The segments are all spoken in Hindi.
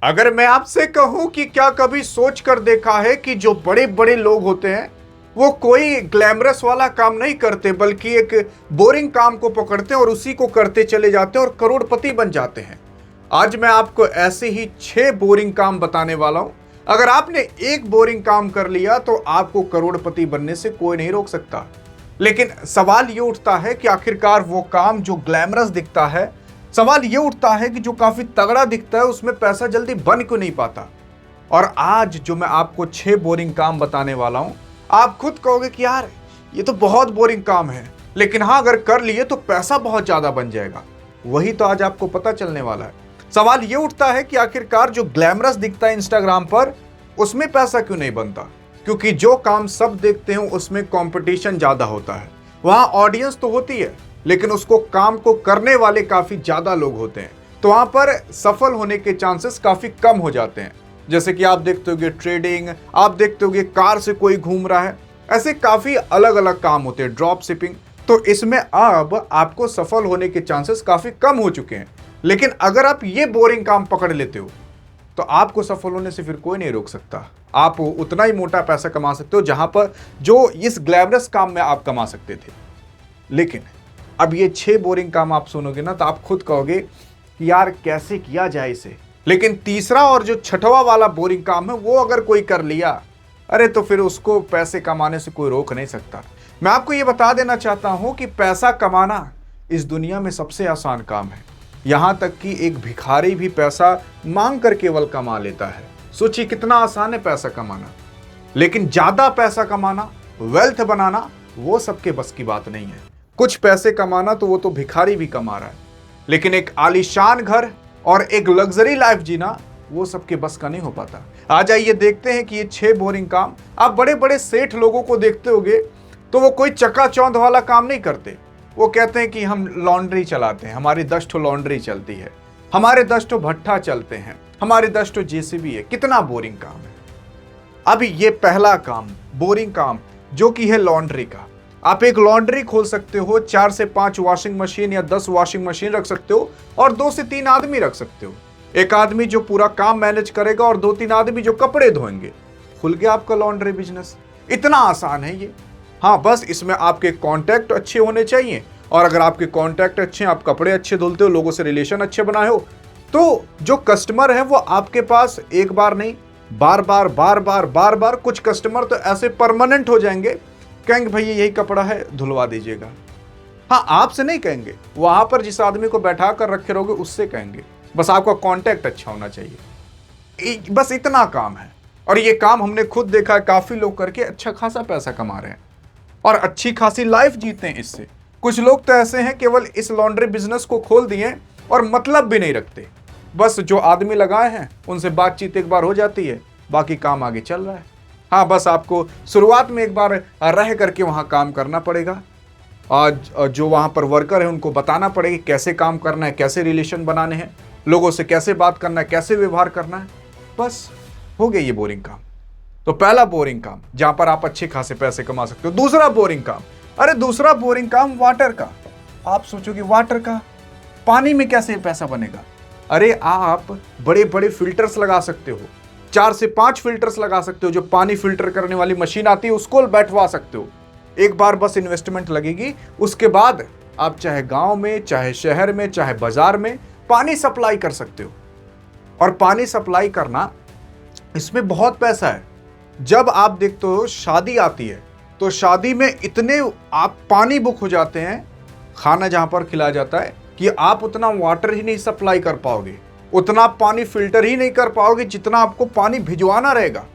अगर मैं आपसे कहूं कि क्या कभी सोच कर देखा है कि जो बड़े बड़े लोग होते हैं वो कोई ग्लैमरस वाला काम नहीं करते बल्कि एक बोरिंग काम को पकड़ते हैं और उसी को करते चले जाते हैं और करोड़पति बन जाते हैं। आज मैं आपको ऐसे ही 6 बोरिंग काम बताने वाला हूं। अगर आपने एक बोरिंग काम कर लिया तो आपको करोड़पति बनने से कोई नहीं रोक सकता। लेकिन सवाल ये उठता है कि आखिरकार वो काम जो ग्लैमरस दिखता है, सवाल ये उठता है कि जो काफी तगड़ा दिखता है उसमें पैसा जल्दी बन क्यों नहीं पाता। और आज जो मैं आपको 6 बोरिंग काम बताने वाला हूं, आप खुद कहोगे कि यार ये तो बहुत बोरिंग काम है, लेकिन हाँ अगर कर लिए तो पैसा बहुत ज्यादा बन जाएगा। वही तो आज आपको पता चलने वाला है। सवाल ये उठता है कि आखिरकार जो ग्लैमरस दिखता है इंस्टाग्राम पर उसमें पैसा क्यों नहीं बनता। क्योंकि जो काम सब देखते हैं उसमें कंपटीशन ज्यादा होता है। वहां ऑडियंस तो होती है लेकिन उसको काम को करने वाले काफी ज्यादा लोग होते हैं, तो वहां पर सफल होने के चांसेस काफी कम हो जाते हैं। जैसे कि आप देखते होंगे ट्रेडिंग, आप देखते होंगे कार से कोई घूम रहा है, ऐसे काफी अलग अलग काम होते हैं, ड्रॉप शिपिंग। तो इसमें अब आपको सफल होने के चांसेस काफी कम हो चुके हैं। लेकिन अगर आप ये बोरिंग काम पकड़ लेते हो तो आपको सफल होने से फिर कोई नहीं रोक सकता। आप उतना ही मोटा पैसा कमा सकते हो जहां पर जो इस ग्लैमरस काम में आप कमा सकते थे। लेकिन अब ये 6 बोरिंग काम आप सुनोगे ना तो आप खुद कहोगे कि यार कैसे किया जाए इसे। लेकिन तीसरा और जो छठवां वाला बोरिंग काम है वो अगर कोई कर लिया, अरे तो फिर उसको पैसे कमाने से कोई रोक नहीं सकता। मैं आपको ये बता देना चाहता हूं कि पैसा कमाना इस दुनिया में सबसे आसान काम है। यहां तक कि एक भिखारी भी पैसा मांग कर केवल कमा लेता है। सोचिए कितना आसान है पैसा कमाना। लेकिन ज्यादा पैसा कमाना, वेल्थ बनाना, वो सबके बस की बात नहीं है। कुछ पैसे कमाना तो वो तो भिखारी भी कमा रहा है, लेकिन एक आलीशान घर और एक लग्जरी लाइफ जीना वो सबके बस का नहीं हो पाता। आ जाइए देखते हैं कि ये 6 बोरिंग काम। आप बड़े बड़े सेठ लोगों को देखते होंगे तो वो कोई चकाचौंध वाला काम नहीं करते। वो कहते हैं कि हम लॉन्ड्री चलाते हैं, हमारी 10 ठो लॉन्ड्री चलती है, हमारे 10 ठो भट्ठा चलते हैं, हमारे 10 ठो जेसीबी है। कितना बोरिंग काम है। अभी ये पहला काम, बोरिंग काम, जो कि है लॉन्ड्री का। आप एक लॉन्ड्री खोल सकते हो, 4 से 5 वॉशिंग मशीन या 10 वॉशिंग मशीन रख सकते हो और 2 से 3 आदमी रख सकते हो। एक आदमी जो पूरा काम मैनेज करेगा और 2-3 आदमी जो कपड़े धोएंगे। खुल गया आपका लॉन्ड्री बिजनेस। इतना आसान है ये। हाँ, बस इसमें आपके कॉन्टैक्ट अच्छे होने चाहिए, और अगर आपके कॉन्टैक्ट अच्छे हैं, आप कपड़े अच्छे धुलते हो, लोगों से रिलेशन अच्छे बनाए हो, तो जो कस्टमर है वो आपके पास एक बार नहीं, बार बार बार बार बार बार, कुछ कस्टमर तो ऐसे परमानेंट हो जाएंगे, कहेंगे भैया यही कपड़ा है धुलवा दीजिएगा। हाँ, आपसे नहीं कहेंगे, वहां पर जिस आदमी को बैठा कर रखे रहोगे उससे कहेंगे। बस आपका कांटेक्ट अच्छा होना चाहिए। बस इतना काम है। और ये काम हमने खुद देखा है, काफी लोग करके अच्छा खासा पैसा कमा रहे हैं और अच्छी खासी लाइफ जीते हैं इससे। कुछ लोग तो ऐसे हैं केवल इस लॉन्ड्री बिजनेस को खोल दिए और मतलब भी नहीं रखते। बस जो आदमी लगाए हैं उनसे बातचीत एक बार हो जाती है, बाकी काम आगे चल रहा है। हाँ, बस आपको शुरुआत में एक बार रह करके वहाँ काम करना पड़ेगा। आज जो वहाँ पर वर्कर है उनको बताना पड़ेगा कैसे काम करना है, कैसे रिलेशन बनाने हैं, लोगों से कैसे बात करना है, कैसे व्यवहार करना है। बस हो गया ये बोरिंग काम। तो पहला बोरिंग काम जहाँ पर आप अच्छे खासे पैसे कमा सकते हो। दूसरा बोरिंग काम, अरे दूसरा बोरिंग काम वाटर का। आप सोचोगे वाटर का, पानी में कैसे पैसा बनेगा। अरे आप बड़े बड़े फिल्टर्स लगा सकते हो, 4 से 5 फिल्टर्स लगा सकते हो। जो पानी फिल्टर करने वाली मशीन आती है उसको बैठवा सकते हो। एक बार बस इन्वेस्टमेंट लगेगी, उसके बाद आप चाहे गांव में, चाहे शहर में, चाहे बाजार में पानी सप्लाई कर सकते हो। और पानी सप्लाई करना, इसमें बहुत पैसा है। जब आप देखते हो शादी आती है तो शादी में इतने आप पानी बुक हो जाते हैं, खाना जहां पर खिलाया जाता है, कि आप उतना वाटर ही नहीं सप्लाई कर पाओगे, उतना पानी फिल्टर ही नहीं कर पाओगे जितना आपको पानी भिजवाना रहेगा।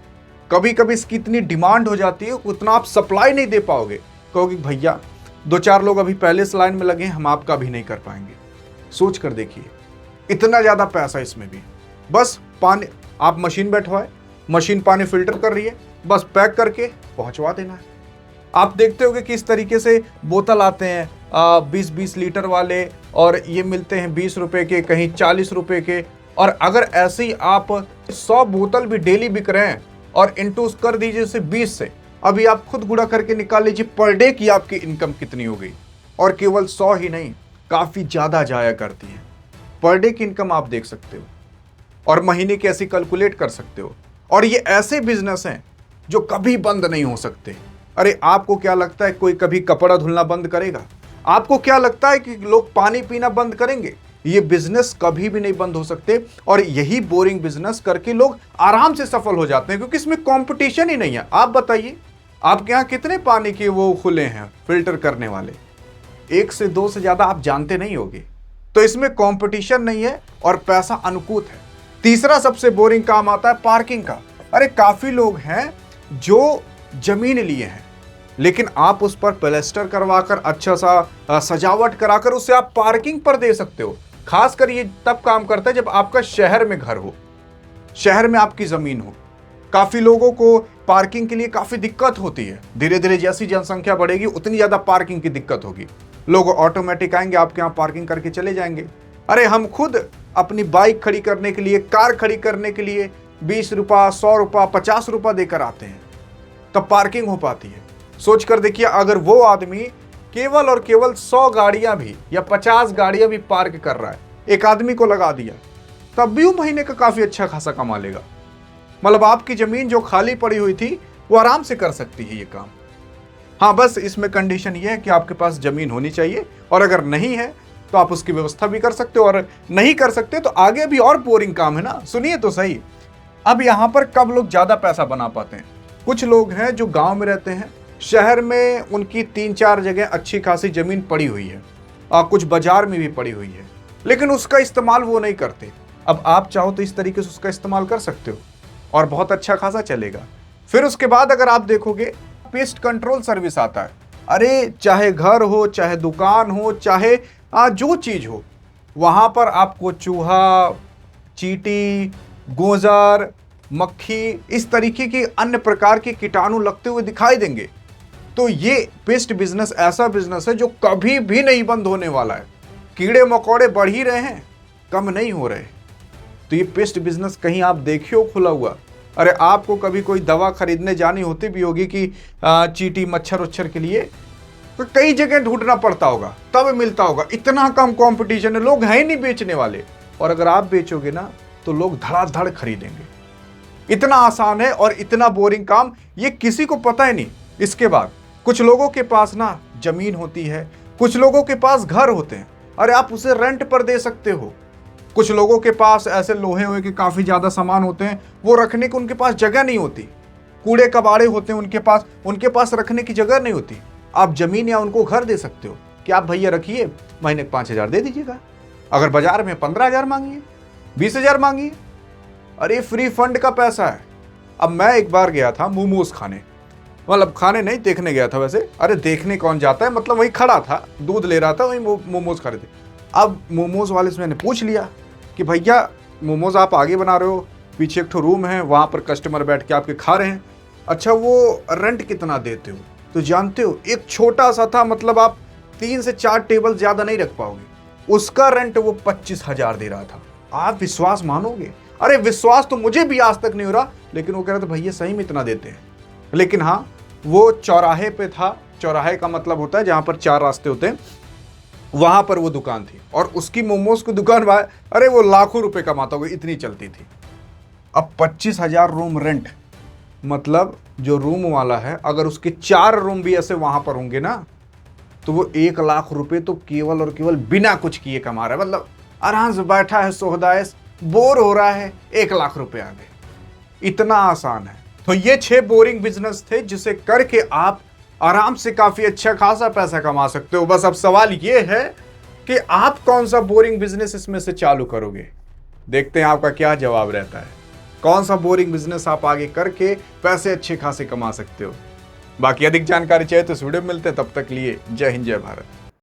कभी कभी इसकी इतनी डिमांड हो जाती है उतना आप सप्लाई नहीं दे पाओगे। कहोगे भैया 2-4 लोग अभी पहले से लाइन में लगे हैं, हम आपका भी नहीं कर पाएंगे। सोच कर देखिए, इतना ज्यादा पैसा इसमें भी। बस पानी आप मशीन बैठवाए, मशीन पानी फिल्टर कर रही है, बस पैक करके पहुंचवा देना है। आप देखते होंगे किस तरीके से बोतल आते हैं 20-20 लीटर वाले, और ये मिलते हैं 20 रुपए के, कहीं 40 रुपए के। और अगर ऐसे ही आप 100 बोतल भी डेली बिक रहे हैं और इंटू कर दीजिए उसे 20 से, अभी आप खुद गुणा करके निकाल लीजिए पर डे की आपकी इनकम कितनी हो गई। और केवल 100 ही नहीं, काफी ज्यादा जाया करती है। पर डे की इनकम आप देख सकते हो। और महीने की ऐसी कैलकुलेट कर सकते हो। और ये ऐसे बिजनेस हैं जो कभी बंद नहीं हो सकते। अरे आपको क्या लगता है कोई कभी कपड़ा धुलना बंद करेगा? आपको क्या लगता है कि लोग पानी पीना बंद करेंगे? ये बिजनेस कभी भी नहीं बंद हो सकते। और यही बोरिंग बिजनेस करके लोग आराम से सफल हो जाते हैं, क्योंकि इसमें कंपटीशन ही नहीं है। आप बताइए, आपके यहाँ कितने पानी के वो खुले हैं फिल्टर करने वाले? 1 से 2 से ज्यादा आप जानते नहीं होगे। तो इसमें कंपटीशन नहीं है और पैसा अनुकूल है। तीसरा सबसे बोरिंग काम आता है पार्किंग का। अरे काफी लोग हैं जो जमीन लिए हैं, लेकिन आप उस पर प्लास्टर करवाकर अच्छा सा सजावट कराकर उसे आप पार्किंग पर दे सकते हो। खासकर ये तब काम करता है जब आपका शहर में घर हो, शहर में आपकी जमीन हो। काफी लोगों को पार्किंग के लिए काफी दिक्कत होती है। धीरे धीरे जैसी जनसंख्या बढ़ेगी उतनी ज्यादा पार्किंग की दिक्कत होगी। लोग ऑटोमेटिक आएंगे, आपके यहाँ पार्किंग करके चले जाएंगे। अरे हम खुद अपनी बाइक खड़ी करने के लिए, कार खड़ी करने के लिए 20 रुपया, 100 रुपया, 50 रुपया देकर आते हैं, तब पार्किंग हो पाती है। सोच कर देखिए, अगर वो आदमी केवल और केवल 100 गाड़ियां भी या 50 गाड़ियां भी पार्क कर रहा है, एक आदमी को लगा दिया, तब भी वो महीने का काफी अच्छा खासा कमा लेगा। मतलब आपकी जमीन जो खाली पड़ी हुई थी वो आराम से कर सकती है ये काम। हाँ, बस इसमें कंडीशन ये है कि आपके पास जमीन होनी चाहिए, और अगर नहीं है तो आप उसकी व्यवस्था भी कर सकते हो, और नहीं कर सकते तो आगे भी और बोरिंग काम है ना। सुनिए तो सही, अब यहां पर कब लोग ज्यादा पैसा बना पाते हैं? कुछ लोग हैं जो गांव में रहते हैं, शहर में उनकी 3-4 जगह अच्छी खासी जमीन पड़ी हुई है, और कुछ बाजार में भी पड़ी हुई है, लेकिन उसका इस्तेमाल वो नहीं करते। अब आप चाहो तो इस तरीके से उसका इस्तेमाल कर सकते हो और बहुत अच्छा खासा चलेगा। फिर उसके बाद अगर आप देखोगे, पेस्ट कंट्रोल सर्विस आता है। अरे चाहे घर हो, चाहे दुकान हो, चाहे जो चीज हो, वहां पर आपको चूहा, चींटी, गोजर, मक्खी, इस तरीके के अन्य प्रकार के कीटाणु लगते हुए दिखाई देंगे। तो ये पेस्ट बिजनेस ऐसा बिजनेस है जो कभी भी नहीं बंद होने वाला है। कीड़े मकोड़े बढ़ ही रहे हैं, कम नहीं हो रहे। तो ये पेस्ट बिजनेस कहीं आप देखिए हो खुला हुआ? अरे आपको कभी कोई दवा खरीदने जानी होती भी होगी कि चींटी मच्छर उच्छर के लिए, तो कई जगह ढूंढना पड़ता होगा, तब मिलता होगा। इतना कम कंपटीशन है, लोग हैं ही नहीं बेचने वाले। और अगर आप बेचोगे ना तो लोग धड़ाधड़ खरीदेंगे। इतना आसान है और इतना बोरिंग काम, ये किसी को पता ही नहीं। इसके बाद कुछ लोगों के पास ना जमीन होती है, कुछ लोगों के पास घर होते हैं, अरे आप उसे रेंट पर दे सकते हो। कुछ लोगों के पास ऐसे लोहे हुए के काफी ज्यादा सामान होते हैं, वो रखने की उनके पास जगह नहीं होती। कूड़े कबाड़े होते हैं उनके पास रखने की जगह नहीं होती। आप जमीन या उनको घर दे सकते हो कि आप भैया रखिए, महीने 5,000 दे दीजिएगा। अगर बाजार में 15,000 मांगिए, 20,000 मांगिए, अरे फ्री फंड का पैसा है। अब मैं एक बार गया था मोमोज खाने, मतलब खाने नहीं, देखने गया था वैसे। अरे देखने कौन जाता है, मतलब वहीं खड़ा था, दूध ले रहा था, वहीं मोमोज खा रहे थे। अब मोमोज वाले से मैंने पूछ लिया कि भैया मोमोज आप आगे बना रहे हो, पीछे एक ठो रूम है, वहाँ पर कस्टमर बैठ के आपके खा रहे हैं, अच्छा वो रेंट कितना देते हो? तो जानते हो, एक छोटा सा था, मतलब आप 3 से 4 टेबल ज़्यादा नहीं रख पाओगे, उसका रेंट वो 25,000 दे रहा था। आप विश्वास मानोगे? अरे विश्वास तो मुझे भी आज तक नहीं हो रहा, लेकिन वो कह रहे थे भैया सही में इतना देते हैं। लेकिन हाँ, वो चौराहे पे था। चौराहे का मतलब होता है जहाँ पर 4 रास्ते होते हैं, वहां पर वो दुकान थी, और उसकी मोमोज की दुकान, अरे वो लाखों रुपए कमाता होगा, इतनी चलती थी। अब 25,000 रूम रेंट, मतलब जो रूम वाला है, अगर उसके 4 रूम भी ऐसे वहां पर होंगे ना, तो वो 1 लाख रुपए तो केवल और केवल बिना कुछ किए कमा रहा है। मतलब आराम से बैठा है, सोहदायस, बोर हो रहा है, 1 लाख रुपए आ गए। इतना आसान है। तो ये 6 बोरिंग बिजनेस थे जिसे करके आप आराम से काफी अच्छा खासा पैसा कमा सकते हो। बस अब सवाल ये है कि आप कौन सा बोरिंग बिजनेस इसमें से चालू करोगे। देखते हैं आपका क्या जवाब रहता है। कौन सा बोरिंग बिजनेस आप आगे करके पैसे अच्छे खासे कमा सकते हो। बाकी अधिक जानकारी चाहिए तो वीडियो में मिलते हैं, तब तक लिए जय हिंद जय भारत।